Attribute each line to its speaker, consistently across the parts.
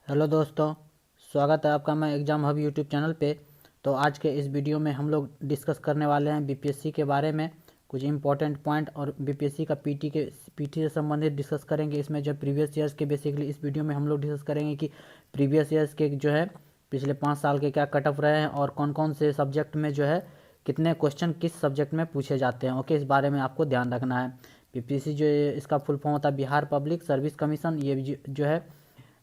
Speaker 1: Hello दोस्तों, स्वागत है आपका मैं एग्ज़ाम हब यूट्यूब चैनल पे। तो आज के इस वीडियो में हम लोग डिस्कस करने वाले हैं बीपीएससी के बारे में कुछ इंपॉर्टेंट पॉइंट और बीपीएससी का पीटी से संबंधित डिस्कस करेंगे। इसमें जो प्रीवियस ईयर्स के बेसिकली इस वीडियो में हम लोग डिस्कस करेंगे कि प्रीवियस ईयर्स के जो है पिछले 5 साल के क्या कट ऑफ रहे हैं और कौन कौन से सब्जेक्ट में जो है कितने क्वेश्चन किस सब्जेक्ट में पूछे जाते हैं। ओके, इस बारे में आपको ध्यान रखना है। बीपीएससी जो इसका फुल फॉर्म होता है बिहार पब्लिक सर्विस कमीशन। ये जो है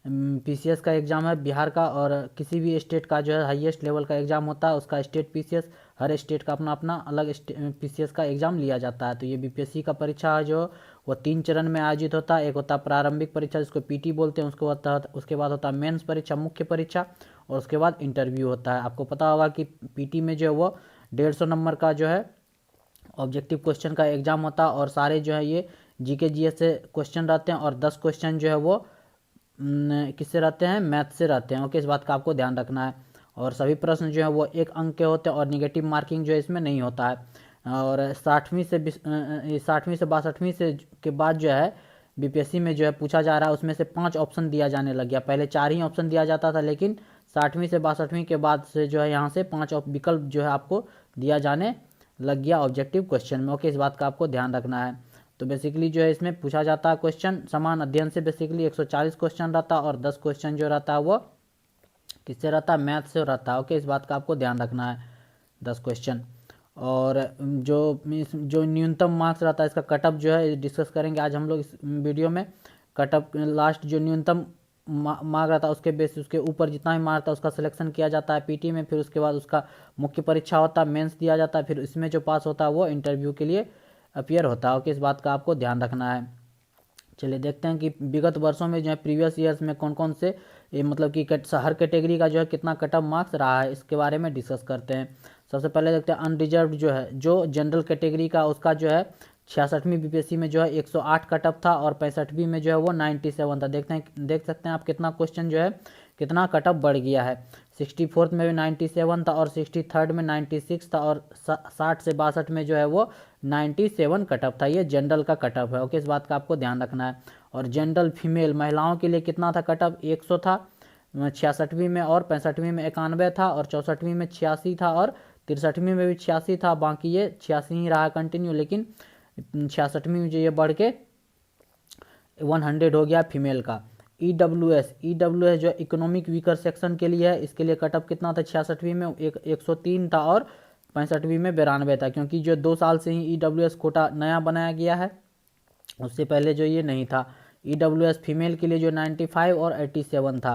Speaker 1: पीसीएस का एग्ज़ाम है बिहार का, और किसी भी स्टेट का जो है हाईएस्ट लेवल का एग्ज़ाम होता है उसका स्टेट पीसीएस। हर स्टेट का अपना अपना अलग पीसीएस का एग्ज़ाम लिया जाता है। तो ये बीपीएससी का परीक्षा है जो वो 3 चरण में आयोजित होता है। एक होता है प्रारंभिक परीक्षा जिसको पीटी बोलते हैं, उसके बाद होता है मेंस परीक्षा मुख्य परीक्षा, और उसके बाद इंटरव्यू होता है। आपको पता होगा कि पीटी में जो है वो 150 नंबर का जो है ऑब्जेक्टिव क्वेश्चन का एग्ज़ाम होता है, और सारे जो है ये जीके जीएस से क्वेश्चन रहते हैं, और 10 क्वेश्चन जो है वो किससे रहते हैं, मैथ से रहते हैं। ओके, इस बात का आपको ध्यान रखना है। और सभी प्रश्न जो है वो 1 अंक के होते हैं, और निगेटिव मार्किंग जो है इसमें नहीं होता है। और 60वीं से 62वीं से के बाद जो है बीपीएससी में जो है पूछा जा रहा है उसमें से 5 ऑप्शन दिया जाने लग गया। पहले 4 ही ऑप्शन दिया जाता था, लेकिन 60वीं से 62वीं के बाद से जो है यहाँ से 5 विकल्प जो है आपको दिया जाने लग गया ऑब्जेक्टिव क्वेश्चन में। ओके, इस बात का आपको ध्यान रखना है। तो बेसिकली जो है इसमें पूछा जाता है क्वेश्चन समान अध्ययन से बेसिकली 140 क्वेश्चन रहता है, और 10 क्वेश्चन जो रहता है वो किससे रहता है, मैथ से रहता है। ओके, इस बात का आपको ध्यान रखना है। 10 क्वेश्चन, और जो न्यूनतम मार्क्स रहता है इसका कटअप जो है डिस्कस करेंगे आज हम लोग इस वीडियो में। कटअप लास्ट जो न्यूनतम मार्क रहता है उसके बेस उसके ऊपर जितना भी मार्क रहता है उसका सिलेक्शन किया जाता है पीटी में। फिर उसके बाद उसका मुख्य परीक्षा होता है, मेंस दिया जाता है, फिर इसमें जो पास होता है वो इंटरव्यू के लिए अपीयर होता है। ओके, इस बात का आपको ध्यान रखना है। चलिए देखते हैं कि विगत वर्षों में जो है प्रीवियस ईयर्स में कौन कौन से मतलब कि हर कैटेगरी का जो है कितना कट ऑफ मार्क्स रहा है, इसके बारे में डिस्कस करते हैं। सबसे पहले देखते हैं अनरिजर्व जो है, जो जनरल कैटेगरी का उसका जो है 66वीं बीपीएससी में जो है 108 कट ऑफ था, और 65वीं में जो है वो 97 था। देख सकते हैं आप कितना क्वेश्चन जो है कितना कट ऑफ बढ़ गया है। 64th में भी 97 था, और 63rd में 96 था, और 60 से 62 में जो है वो 97 कट ऑफ था। ये जनरल का कट ऑफ है। ओके, इस बात का आपको ध्यान रखना है। और जनरल फीमेल महिलाओं के लिए कितना था कट ऑफ, 100 था 66वीं में, और 65वीं में 91 था, और 64वीं में 86 था, और 63वीं में भी 86 था। बाकी ये 86 ही रहा कंटिन्यू, लेकिन 66वीं में जो ये बढ़ के 100 हो गया फीमेल का। ईडब्ल्यूएस जो इकोनॉमिक वीकर सेक्शन के लिए है, इसके लिए कटअप कितना था 66वीं में 103 था, और 65वीं में 92 था। क्योंकि जो 2 साल से ही ईडब्ल्यूएस कोटा नया बनाया गया है, उससे पहले जो ये नहीं था। ईडब्ल्यूएस फीमेल के लिए जो 95 और 87 था,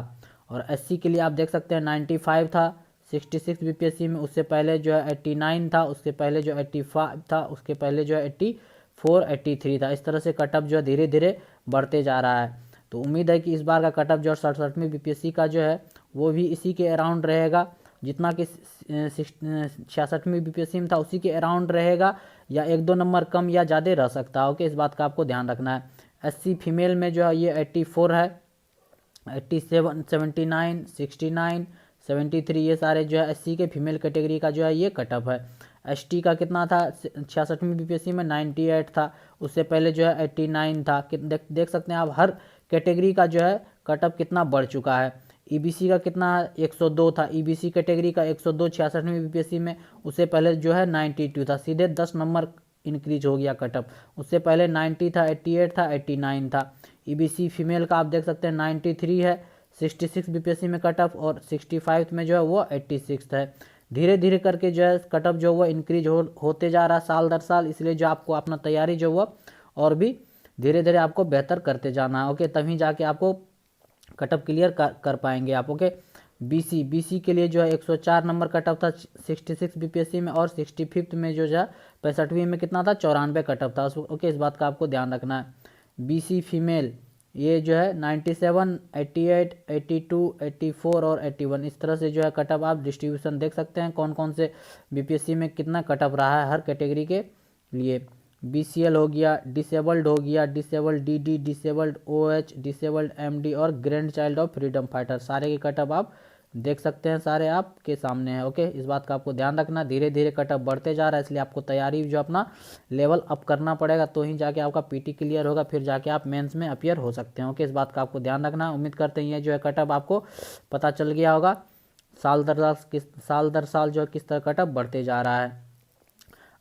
Speaker 1: और एससी के लिए आप देख सकते हैं 95 था 66 बीपीएससी में, उससे पहले जो है 89 था, उसके पहले जो 85 था, उसके पहले जो है 84 83 था। इस तरह से कटअप जो है धीरे धीरे बढ़ते जा रहा है। तो उम्मीद है कि इस बार का कटअप जो 67वीं बीपीएससी का जो है वो भी इसी के अराउंड रहेगा, जितना कि 66वीं बीपीएससी में था उसी के अराउंड रहेगा, या 1-2 नंबर कम या ज़्यादा रह सकता है। ओके, इस बात का आपको ध्यान रखना है। एससी फीमेल में जो है ये 84 है, 87 79 69 73 ये सारे जो है एससी के फीमेल कैटेगरी का जो है ये कटअप है। एसटी का कितना था 66वीं बीपीएससी में 98 था, उससे पहले जो है 89 था। देख सकते हैं आप हर कैटेगरी का जो है कटअप कितना बढ़ चुका है। ईबीसी का कितना 102 था, ईबीसी कैटेगरी का 102 66वीं बीपीएससी में, उससे पहले जो है 92 था। सीधे 10 नंबर इंक्रीज हो गया कटअप। उससे पहले 90 था, 88 था, 89 था। ईबीसी फीमेल का आप देख सकते हैं 93 है 66 बीपीएससी में कटअप, और 65 में जो है वो 86 है। धीरे धीरे करके जो है कटअप जो वो इंक्रीज होते जा रहा है साल दर साल, इसलिए जो आपको अपना तैयारी जो वो और भी धीरे धीरे आपको बेहतर करते जाना है। ओके, तभी जाके आपको कटअप क्लियर कर पाएंगे आप। ओके, बीसी के लिए जो है 104 नंबर कटअप था 66 बीपीएससी में, और 65th में जो है 65वीं में कितना था 94 कटअप था। ओके, इस बात का आपको ध्यान रखना है। बीसी फीमेल ये जो है 97 88 82 84 और 81, इस तरह से जो है कटअप आप डिस्ट्रीब्यूशन देख सकते हैं कौन कौन से बीपीएससी में कितना कटअप रहा है हर कैटेगरी के लिए। बीसीएल हो गया, डिसेबल्ड हो गया, disabled DD, disabled OH, disabled MD, और grand child of freedom fighter, सारे के कटअप आप देख सकते हैं सारे आपके सामने है। ओके, इस बात का आपको ध्यान रखना, धीरे धीरे कटअप बढ़ते जा रहा है, इसलिए आपको तैयारी जो अपना लेवल अप करना पड़ेगा, तो ही जाके आपका पीटी क्लियर होगा, फिर जाके आप मेंस में अपीयर हो सकते हैं। ओके, इस बात का आपको ध्यान रखना। उम्मीद करते हैं ये जो है कटअप आपको पता चल गया होगा, साल दर साल जो है किस तरह कटअप बढ़ते जा रहा है।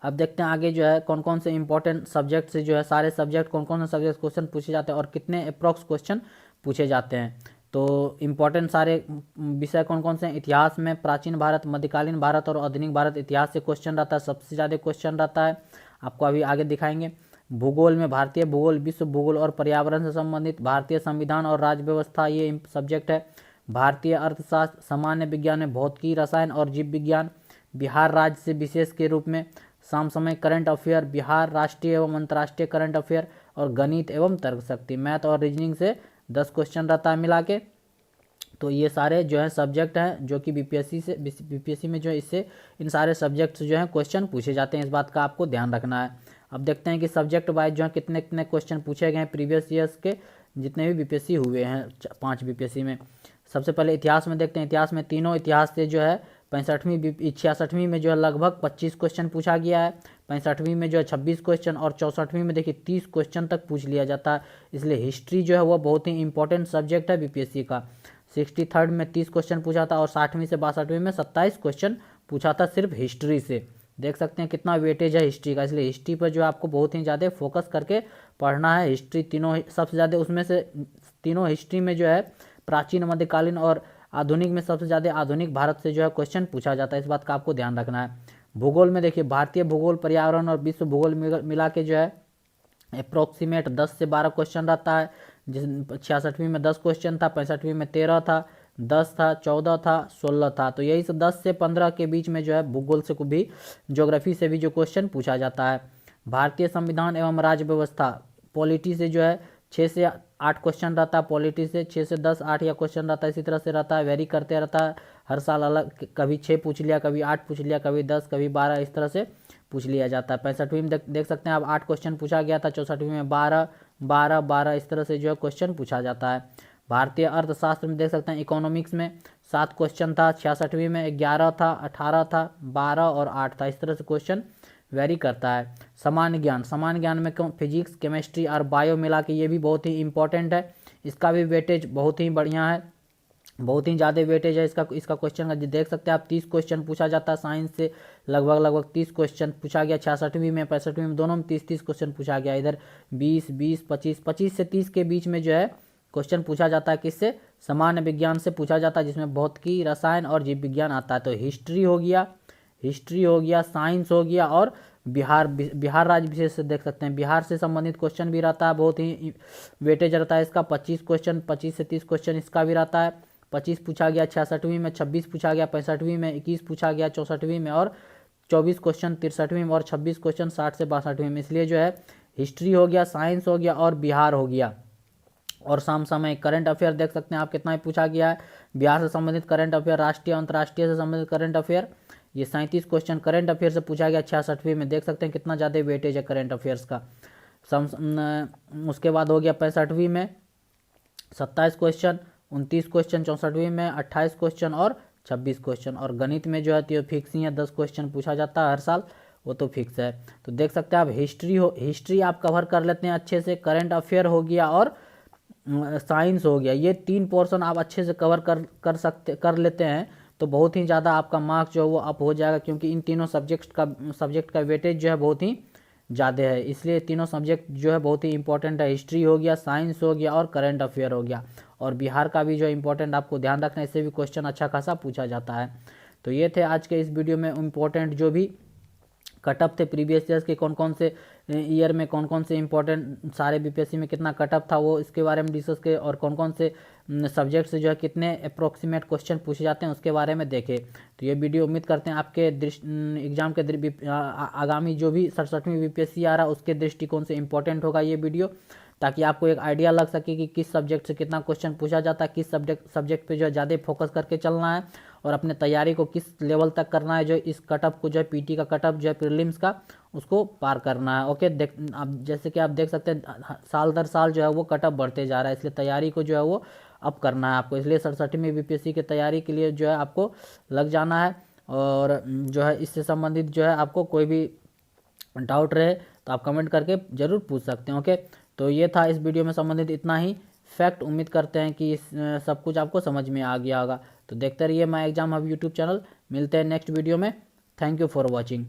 Speaker 1: अब देखते हैं आगे जो है कौन कौन से इंपॉर्टेंट सब्जेक्ट से जो है सारे सब्जेक्ट कौन कौन से सब्जेक्ट क्वेश्चन पूछे जाते हैं और कितने अप्रॉक्स क्वेश्चन पूछे जाते हैं। तो इम्पोर्टेंट सारे विषय कौन कौन से हैं? इतिहास में प्राचीन भारत, मध्यकालीन भारत और आधुनिक भारत, इतिहास से क्वेश्चन रहता है, सबसे ज़्यादा क्वेश्चन रहता है, आपको अभी आगे दिखाएंगे। भूगोल में भारतीय भूगोल, विश्व भूगोल और पर्यावरण से संबंधित, भारतीय संविधान और राज्य व्यवस्था ये सब्जेक्ट है। भारतीय अर्थशास्त्र, सामान्य विज्ञान में भौतिकी, रसायन और जीव विज्ञान, बिहार राज्य से विशेष के रूप में, समसामयिक करंट अफेयर, बिहार राष्ट्रीय एवं अंतर्राष्ट्रीय करंट अफेयर और गणित एवं तर्क शक्ति, मैथ और रीजनिंग से 10 क्वेश्चन रहता है मिला के। तो ये सारे जो है सब्जेक्ट हैं जो कि बीपीएससी में जो है इससे इन सारे सब्जेक्ट से जो है क्वेश्चन पूछे जाते हैं, इस बात का आपको ध्यान रखना है। अब देखते हैं कि सब्जेक्ट वाइज जो है कितने कितने क्वेश्चन पूछे गए हैं प्रीवियस ईयर्स के जितने भी बीपीएससी हुए हैं 5 बीपीएससी में। सबसे पहले इतिहास में देखते हैं। इतिहास में तीनों इतिहास से जो है 65वीं 66वीं में जो है लगभग 25 क्वेश्चन पूछा गया है, 65वीं में जो है 26 क्वेश्चन और 64वीं में देखिए 30 क्वेश्चन तक पूछ लिया जाता है। इसलिए हिस्ट्री जो है वो बहुत ही इंपॉर्टेंट सब्जेक्ट है बीपीएससी का। 63rd में 30 क्वेश्चन पूछा था और 60वीं से 62वीं में 27 क्वेश्चन पूछा था सिर्फ हिस्ट्री से। देख सकते हैं कितना वेटेज है हिस्ट्री का, इसलिए हिस्ट्री पर जो आपको बहुत ही ज़्यादा फोकस करके पढ़ना है। हिस्ट्री तीनों सबसे ज़्यादा उसमें से तीनों हिस्ट्री में जो है प्राचीन, मध्यकालीन और आधुनिक में सबसे ज़्यादा आधुनिक भारत से जो है क्वेश्चन पूछा जाता है, इस बात का आपको ध्यान रखना है। भूगोल में देखिए भारतीय भूगोल, पर्यावरण और विश्व भूगोल मिला के जो है अप्रोक्सीमेट 10 से 12 क्वेश्चन रहता है। जिस 66वीं में 10 क्वेश्चन था, 65वीं में 13 था, 10 था, 14 था, 16 था। तो यही से 10 से 15 के बीच में जो है भूगोल से भी, ज्योग्राफी से भी जो क्वेश्चन पूछा जाता है। भारतीय संविधान एवं राज्य व्यवस्था, पॉलिटी से जो है 6 से 8 क्वेश्चन रहता है, पॉलिटी से 6 से 10 8 या क्वेश्चन रहता है, इसी तरह से रहता है, वेरी करते रहता है हर साल अलग, कभी 6 पूछ लिया, कभी 8 पूछ लिया, कभी 10, कभी 12, इस तरह से पूछ लिया जाता है। 65वीं में देख सकते हैं आप 8 क्वेश्चन पूछा गया था, 64वीं में 12 12 12 इस तरह से जो है क्वेश्चन पूछा जाता है। भारतीय अर्थशास्त्र में देख सकते हैं इकोनॉमिक्स में 7 क्वेश्चन था, 66वीं में 11 था, 18 था, 12 और 8 था, इस तरह से क्वेश्चन वेरी करता है। सामान्य ज्ञान में फिजिक्स, केमिस्ट्री और बायो मिला के ये भी बहुत ही इंपॉर्टेंट है, इसका भी वेटेज बहुत ही बढ़िया है, बहुत ही ज़्यादा वेटेज है इसका क्वेश्चन का। देख सकते हैं आप 30 क्वेश्चन पूछा जाता है साइंस से, लगभग 30 क्वेश्चन पूछा गया 66वीं में, 65वीं में, दोनों में 30 क्वेश्चन पूछा गया। इधर 20 20 25 25 से 30 के बीच में जो है क्वेश्चन पूछा जाता है, किससे? सामान्य विज्ञान से पूछा जाता है, जिसमें भौतिकी, रसायन और जीव विज्ञान आता है। तो हिस्ट्री हो गया, साइंस हो गया और बिहार राज्य विशेष से देख सकते हैं बिहार से संबंधित क्वेश्चन भी रहता है, बहुत ही वेटेज रहता है इसका। 25 क्वेश्चन, 25 से 30 क्वेश्चन इसका भी रहता है। 25 पूछा गया 66वीं में, 26 पूछा गया 65वीं में, 21 पूछा गया 64वीं में और 24 क्वेश्चन 63वीं में और 26 क्वेश्चन 60 से 62वीं में। इसलिए जो है हिस्ट्री हो गया, साइंस हो गया और बिहार हो गया। और समसामयिक करंट अफेयर देख सकते हैं आप कितना ही पूछा गया है। बिहार से संबंधित करंट अफेयर, राष्ट्रीय अंतर्राष्ट्रीय से संबंधित करंट अफेयर, ये 37 क्वेश्चन करंट अफेयर से पूछा गया 66वीं में। देख सकते हैं कितना ज़्यादा वेटेज है करंट अफेयर्स का। उसके बाद हो गया 65वीं में 27 क्वेश्चन, 29 क्वेश्चन 64वीं में, 28 क्वेश्चन और 26 क्वेश्चन। और गणित में जो है तो फिक्स ही है, 10 क्वेश्चन पूछा जाता है हर साल, वो तो फिक्स है। तो देख सकते हैं आप हिस्ट्री आप कवर कर लेते हैं अच्छे से, करंट अफेयर हो गया और साइंस हो गया, ये 3 पोर्शन आप अच्छे से कवर कर लेते हैं तो बहुत ही ज़्यादा आपका मार्क्स जो है वो अप हो जाएगा, क्योंकि इन तीनों सब्जेक्ट का वेटेज जो है बहुत ही ज़्यादा है। इसलिए तीनों सब्जेक्ट जो है बहुत ही इंपॉर्टेंट है, हिस्ट्री हो गया, साइंस हो गया और करंट अफेयर हो गया। और बिहार का भी जो इंपॉर्टेंट आपको ध्यान रखना है, इससे भी क्वेश्चन अच्छा खासा पूछा जाता है। तो ये थे आज के इस वीडियो में इम्पोर्टेंट जो भी कटअप थे प्रीवियस ईयर्स के, कौन कौन से ईयर में कौन कौन से इंपॉर्टेंट सारे बीपीएससी में कितना कटअप था वो इसके बारे में डिस्कस किए, और कौन कौन से सब्जेक्ट से जो है कितने अप्रोक्सीमेट क्वेश्चन पूछे जाते हैं उसके बारे में देखे। तो ये वीडियो उम्मीद करते हैं आपके एग्जाम के आगामी जो भी 67वीं बीपीएससी आ रहा है उसके दृष्टिकोण से इंपॉर्टेंट होगा ये वीडियो, ताकि आपको एक आइडिया लग सके कि किस सब्जेक्ट से कितना क्वेश्चन पूछा जाता है, किस सब्जेक्ट पे जो है ज़्यादा फोकस करके चलना है और अपने तैयारी को किस लेवल तक करना है, जो इस कटअप को जो है पीटी का कटअप जो है प्रीलिम्स का उसको पार करना है। ओके, आप जैसे कि आप देख सकते हैं साल दर साल जो है वो कटअप बढ़ते जा रहा है, इसलिए तैयारी को जो है वो अब करना है आपको। इसलिए 67वीं बीपीएससी की तैयारी के लिए जो है आपको लग जाना है। और जो है इससे संबंधित जो है आपको कोई भी डाउट रहे तो आप कमेंट करके ज़रूर पूछ सकते हैं। ओके, तो ये था इस वीडियो में संबंधित इतना ही फैक्ट। उम्मीद करते हैं कि सब कुछ आपको समझ में आ गया होगा। तो देखते रहिए my exam hub YouTube channel. मिलते हैं नेक्स्ट वीडियो में। Thank you for watching.